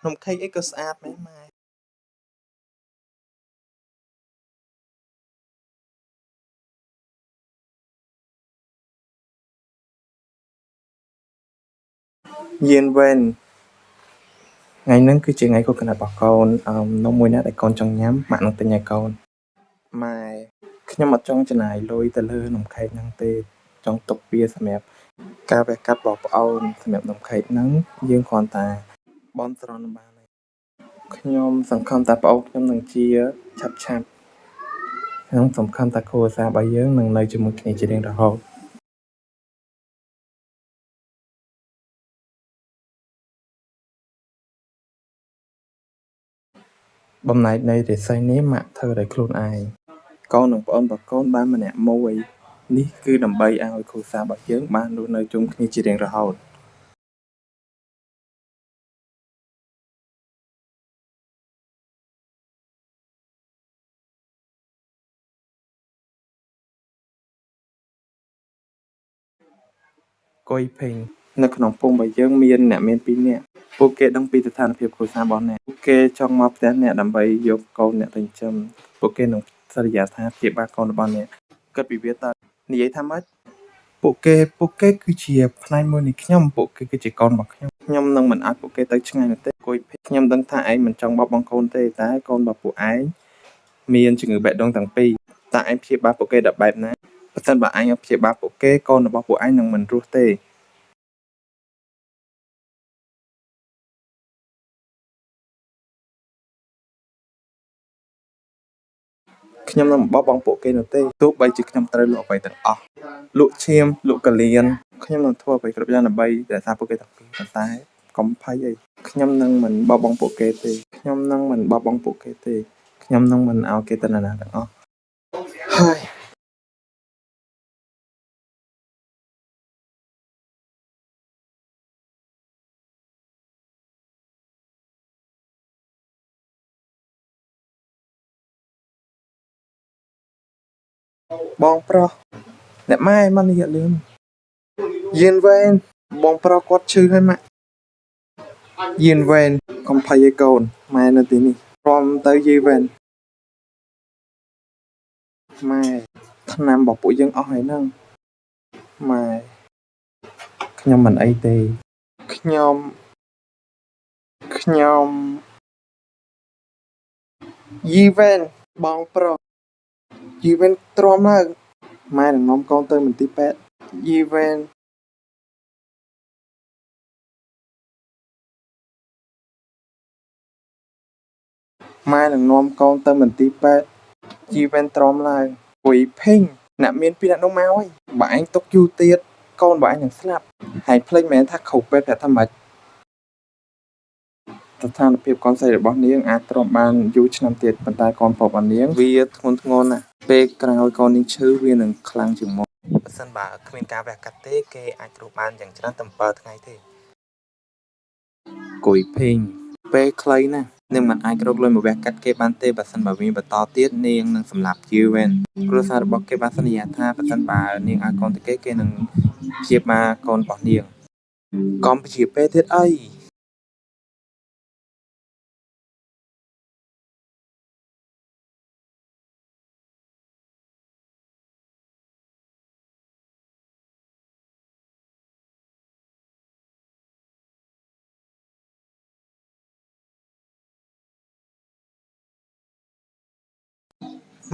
นมเค้กអីក៏ស្អាតមែនម៉ែយានវ៉ែនថ្ងៃហ្នឹងគឺជាថ្ងៃខួបកំណើតរបស់កូននំមួយណាដែលកូនចង់ញ៉ាំម៉ាក់នឹងទិញឲ្យកូនម៉ែខ្ញុំអត់ចង់ចំណាយលុយទៅលើនំខេកហ្នឹងទេចង់ទុកវាសម្រាប់ការវះកាត់បងប្អូនសម្រាប់នំខេកហ្នឹងយើងគ្រាន់តែបន់ស្រន់បានហើយខ្ញុំសង្ឃឹមថាប្អូនខ្ញុំនឹងជាឆាប់ខ្ញុំសង្ឃឹមថាគ្រួសាររបស់យើងនឹងនៅជាមួយគ្នាជារៀងរហូតបំណែកនៃរិស័យនេះម៉ាក់ធ្វើដោយខ្លួនឯងកូននិងប្អូនរបស់កូនបានម្នាក់មួយនេះគឺដើម្បីឲ្យគ្រួសាររបស់យើងបានរស់នៅជុំគ្នាជារៀងរហូតកុយភេងនៅក្នុងភូមិរបស់យើងមានអ្នកមាន2នាក់ពួកគេដឹងពីស្ថានភាពគ្រួសាររបស់អ្នកពួកគេចង់មកផ្ទះអ្នកដើម្បីយកកូនអ្នកទៅចិញ្ចឹមពួកគេនឹងសន្យាថាព្យាបាលកូនរបស់អ្នកគិតពីវាតើនិយាយថាម៉េចពួកគេគឺជាផ្នែកមួយនៃខ្ញុំពួកគេគឺជាកូនរបស់ខ្ញុំនឹងមិនឲ្យពួកគេទៅឆ្ងាយនោះទេគួយខ្ញុំដឹងថាឯងមិនចង់បោះបង់កូនទេតែកូនរបស់ពួកឯងមានជំងឺបេះដូងទាំងពីរតើឯងព្យាបាលពួកគេដល់បែបណាបើសិនបើឯងអត់ព្យាបាលពួកគេកូនរបស់ពួកឯងនឹងមិនរស់ទេខ្ញុំនឹងមិនបោះបង់ពួកគេនោះទេទោះបីជាខ្ញុំត្រូវលក់អ្វីទាំងអស់លក់ឈាមលក់កលៀនខ្ញុំនឹងធ្វើអ្វីគ្រប់យ៉ាងដើម្បីរក្សាពួកគេទាំងពីរប៉ុន្តែកុំភ័យអីខ្ញុំនឹងមិនបោះបង់ពួកគេទេខ្ញុំនឹងមិនបោះបង់ពួកគេទេខ្ញុំនឹងមិនឲ្យគេទៅណាទាំងអស់ហើយបងប្រុសអ្នកម៉ែមកនិយាយលឿនយានវ៉ែនបងប្រុសគាត់ឈឺហើយម៉ាក់យានវ៉ែនកុំភ័យឲ្យកូនម៉ែនៅទីនេះព្រមទៅយាយវ៉ែនម៉ែថ្នាំរបស់ពួកយើងអស់ហើយហ្នឹងម៉ែខ្ញុំមិនអីទេខ្ញុំយីវ៉ែនបងប្រុសយីវ៉ែនទ្រាំឡើងម៉ែនឹងនាំកូនទៅមន្ទីរពេទ្យយីវ៉ែនម៉ែនឹងនាំកូនទៅមន្ទីរពេទ្យយីវ៉ែនទ្រាំឡើងអុយភេងអ្នកមានពីរអ្នកនោះមកហើយបើឯងទុកយូរទៀតកូនរបស់ឯងនឹងស្លាប់ហើយភ្លេចមែនថាគ្រូពេទ្យប្រាប់ថាម៉េចស្ថានភាពកូនស្រីរបស់នាងអាចទ្រាំបានយូរឆ្នាំទៀតប៉ុន្តែកូនប្រុសរបស់នាងវាធ្ងន់ធ្ងរណាស់ពេលក្រោយកូននាងឈឺវានឹងខ្លាំងជាងមុនបើសិនបើគ្មានការវះកាត់ទេគេអាចរស់បានយ៉ាងច្រើនតែ7ថ្ងៃទេគួយភេងពេលខ្លីណាស់នាងមិនអាចរកលុយមកវះកាត់គេបានទេបើសិនបើវាបន្តទៀតនាងនឹងសម្លាប់យូវែនគ្រួសាររបស់គេបានសន្យាថាបើសិនបើនាងឲ្យកូនទៅគេនឹងព្យាបាលកូនរបស់នាងកម្ពុជាពេលទៀតអី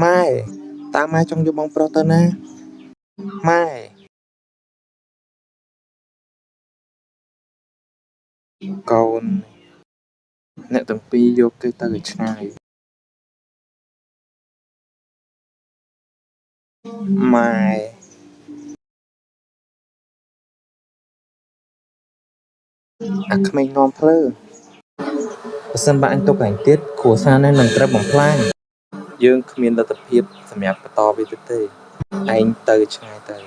ម៉ែតើម៉ែចង់យកបងប្រុសទៅណាម៉ែកូនអ្នកទាំងពីរយកគេទៅឲ្យឆ្ងាយម៉ែអាក្មេងនាំភ្លើបើសិនបើអញទុកឯងទៀតគ្រួសារនេះនឹងត្រូវបំផ្លាញយើងគ្មានលទ្ធភាពសម្រាប់បន្តវាទៀតទេឯងទៅឆ្ងាយទៅ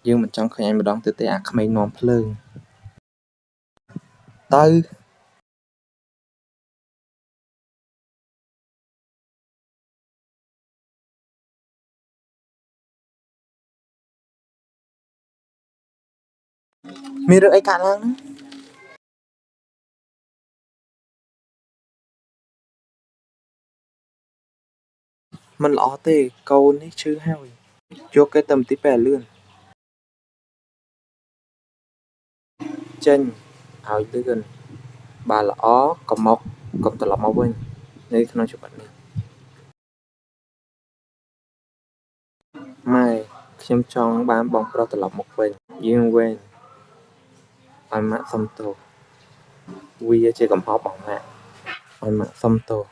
យើងមិនចង់ឃើញឯងម្ដងទៀតទេអាក្មេងនាំភ្លើងទៅមានរឿងអីកើតឡើង មិនល្អទេកូននេះឈឺហើយយកគេទៅមន្ទីរពេទ្យលឿនចេញឲ្យលឿនបើល្អកុំត្រឡប់មកវិញនៅក្នុងជីវិតនេះម៉ែខ្ញុំចង់បានបងប្រុសត្រឡប់មកវិញយើងវែងឲ្យម៉ាក់សុំទោសវាជាកំហុសរបស់ម៉ាក់ឲ្យម៉ាក់សុំទោស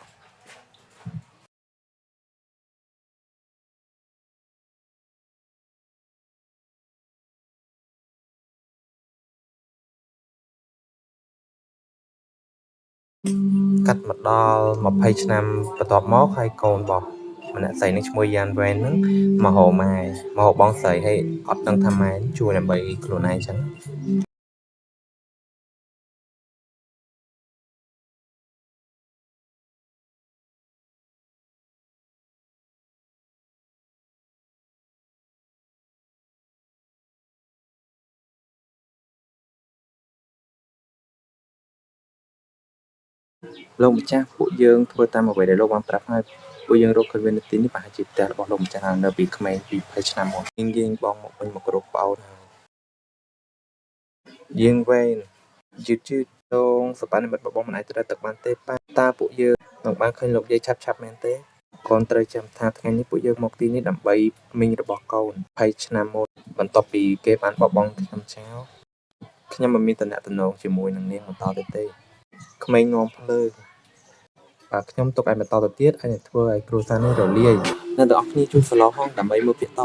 កាត់មកដល់20ឆ្នាំបន្ទាប់មកហើយកូនរបស់ម្នាក់ស្រីនឹងឈ្មោះយ៉ានវ៉ែនហ្នឹងមកហៅម៉ែមកហៅបងស្រីហើយអត់ដឹងថាម៉ែជួយដើម្បីខ្លួនឯងចឹងលោកម្ចាស់ពួកយើងធ្វើតាមអ្វីដែលលោកបានប្រាប់ហើយពួកយើងរកឃើញវិនាទីនេះប្រហែលជាផ្ទះរបស់លោកម្ចាស់នៅពីក្មេងពី20ឆ្នាំមុនយើងបងមកវិញមករកប្អូនហើយយើងវែងយឺតតងសប្តាហ៍និមិត្តរបស់បងមិនអាចត្រូវទឹកបានទេប៉ាតើពួកយើងនឹងបានឃើញលោកយាយឆាប់មែនទេកូនត្រូវចាំថាថ្ងៃនេះពួកយើងមកទីនេះដើម្បីមីងរបស់កូន20ឆ្នាំមុនបន្ទាប់ពីគេបានបបងខ្ញុំចោលខ្ញុំមិនមានតំណែងជាមួយនឹងនាងបន្តទៀតទេក្មេងងំភ្លើងបើខ្ញុំទុកឲ្យបន្តទៅទៀតអាចនឹងធ្វើឲ្យគ្រួសារនេះរលាយអ្នកទាំងអស់គ្នាជួយ follow ហងដើម្បីមើលពាក្យត